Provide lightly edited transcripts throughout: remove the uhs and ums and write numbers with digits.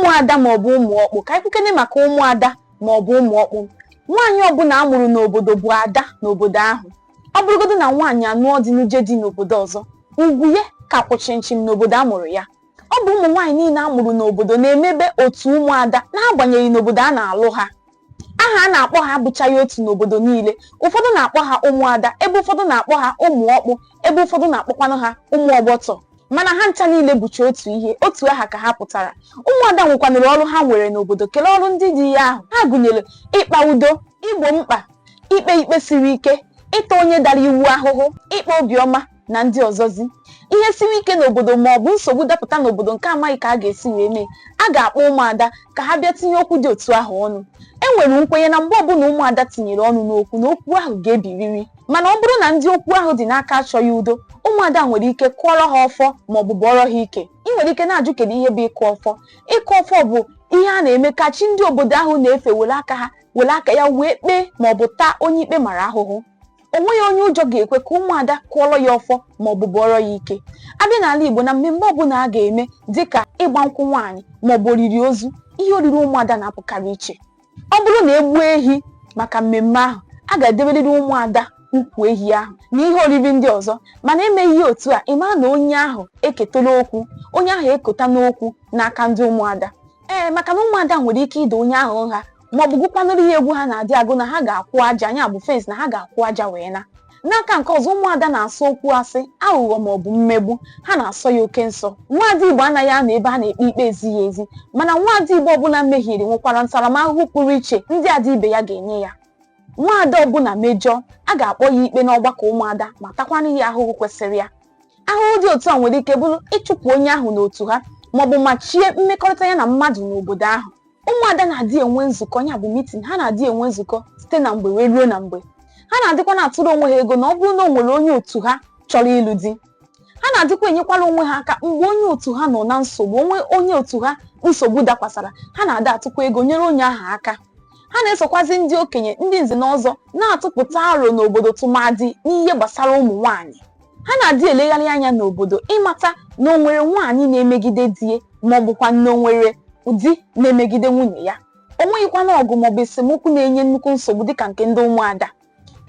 ụmụada maọbụ ụmụ ọkpụ. Ka anyị kwukene maka ụmụada maọbụ ụmụ ọkpụ. Nwaanyị ọbụla a mụrụ n'obodo bụ ada n'obodo ahụ. Ọ bụrụgodu na nwaanyị anụọ dị n'uje dị n'obodo ọzọ, ugwu ya ka kwụ chimchim n'obodo a mụrụ ya. Ọ bụ ụmụ nwaanyị niile a mụrụ n'obodo na-emebe otu ụmụada n'agbanyeghị n'obodo a na-alụ ha. Aha a na-akpọ ha abụchaghị otu n'obodo niile. Ụfọdụ na-akpọ ha ụmụada, ebe ụfọdụ na-akpọ ha ụmụ ọkpụ, ebe ụfọdụ na-akpọkwanụ ha ụmụ ọgbọtọ. Mana ha ncha niile bụcha otu ihe, otu aha ka ha pụtara. Ụmụada nwekwanụrụ ọrụ ha nwere n'obodo kelee ọrụ ndị dị ya ahụ. Ha gụnyere ịkpa udo, igbo mkpa, ikpe ikpe siri ike, ịta onye dara iwu ahụhụ, ịkpa obiọma na ndị ọzọzi. Ihe siri ike n'obodo ma ọ bụ nsogbu dapụta n'obodo nke amaghị ka a ga-esi wee mee, a ga-akpọ ụmụada ka ha bịa tinye okwu dị otu ahụ ọnụ. E nwere nkwenye na mgbe ọbụla ụmụada tinyere ọnụ n'okwu na okwu ahụ ga-ebiriri. Mana ọ bụrụ na ndị okwu ahụ dị n'aka achọghị udo, ụmụada nwere ike kụọrọ ha ọfọ ma ọ bụ bọọrọ ha ike. Ị nwere ike na-ajụ kedu ihe bụ ịkụ ọfọ. Ịkụ ọfọ bụ ihe a na-eme ka chi ndị obodo ahụ na-efe were aka ya wee kpee ma ọ bụ taa onye ikpe mara ahụhụ. O nweghị onye ụjọ ga-ekwe ka ụmụada kụọrọ ya ọfọ ma ọ bụ bọọrọ ya ike. Abịa n'ala Igbo, na mmemme ọbụla a ga-eme dịka ịgba nkwụ nwaanyị ma ọ bụ oriri ozu, ihe oriri ụmụada na-apụkarị iche. Ọ bụrụ na egbuo ehi maka mmemme ahụ, a ga-edeberịrị ụmụada ukwu ehi ahụ na ihe oriri ndị ọzọ. Mana emeghị otu a, ị mara na onye ahụ eketala okwu, onye ahụ ekota n'okwu n'aka ndị ụmụada. Maka na ụmụada nwere ike ịda onye ahụ nha ma ọ bụ gụkwanụrụ ihe egwu ha na-adị agụ na ha ga-akwụ aja, anya bụ fensị na ha ga-akwụ aja wee na. N'aka nke ọzọ, ụmụada na-asọ okwu asị, aghụghọ ma ọ bụ mmegbu, ha na-asọ ya oke nsọ. Nwaada Igbo anaghị anọ ebe a na-ekpe ikpe ezighị ezi, mana nwaada Igbo ọbụla mehiere nwekwara ntaramahụhụ pụrụ iche ndị ada ibe ya ga-enye ya. Nwaada ọbụla mejọọ, a ga-akpọ ya ikpe n'ọgbakọ ụmụada ma takwana ya ahụhụ kwesịrị ya. Ahụhụ dị otu a nwere ike bụrụ ịchụpụ onye ahụ n'otu ha ma ọ bụ machie mmekọrịta ya na mmadụ n'obodo ahụ. Ụmụada na-adị enwe nzukọ, ya bụ mitin, ha na-adị enwe nzukọ site na mgbe wee ruo na mgbe. Ha na-adịkwa na-atụrụ onwe ha ego na ọ bụrụ na o nwere onye otu ha chọrọ ịlụ di. Ha na-adịkwa enyekwara onwe ha aka mgbe onye otu ha nọ na nsogbu, onye otu ha nsogbu dakwasara, ha na-ada atụkwa ego nyere onye ahụ aka. Ha na-esokwazi ndị okenye, ndị nze na ọzọ na-atụpụta aro n'obodo tụmadị n'ihe gbasara ụmụ nwaanyị. Ha na-adị elegharị anya n'obodo ịmata na o nwere nwaanyị na-emegide di ma ọ bụkwa na o nwere di na-emegide nwunye ya. O nweghịkwana ọgụ maọbụ esemokwu na-enye nnukwu nsogbu dịka nke ndị ụmụada.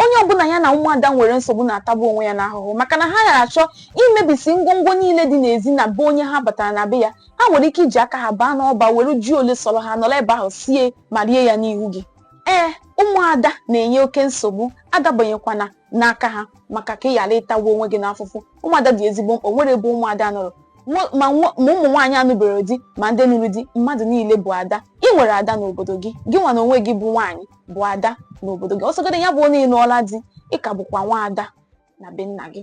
Onye ọbụla ya na ụmụada nwere nsogbu na-atagbu onwe ya n'ahụhụ maka na ha na-achọ imebisi ngwongwo niile dị n'ezi na be onye ha batara na be ya. Ha nwere ike iji aka ha baa n'ọba were ji ole sọrọ ha nọrọ ebe ahụ sie ma rie ya n'ihu gị. Ụmụada na-enye oke nsogbu, adabanyekwana n'aka ha maka ka ị ghara ịtagbu onwe gị n'afụfụ. Ụmụada dị ezigbo mkpa. Nwere ebe ụmụada nọrọ ma ụmụ nwaanyị anụbere di ma ndị nụrụ di, mmadụ niile bụ ada. Ị nwere ada n'obodo gị, gị nwa na onwe gị bụ nwaanyị bụ ada n'obodo gị. Ọsọgode ya bụ onye ịnụọla di, ị ka bụkwa nwa ada na be nna gị.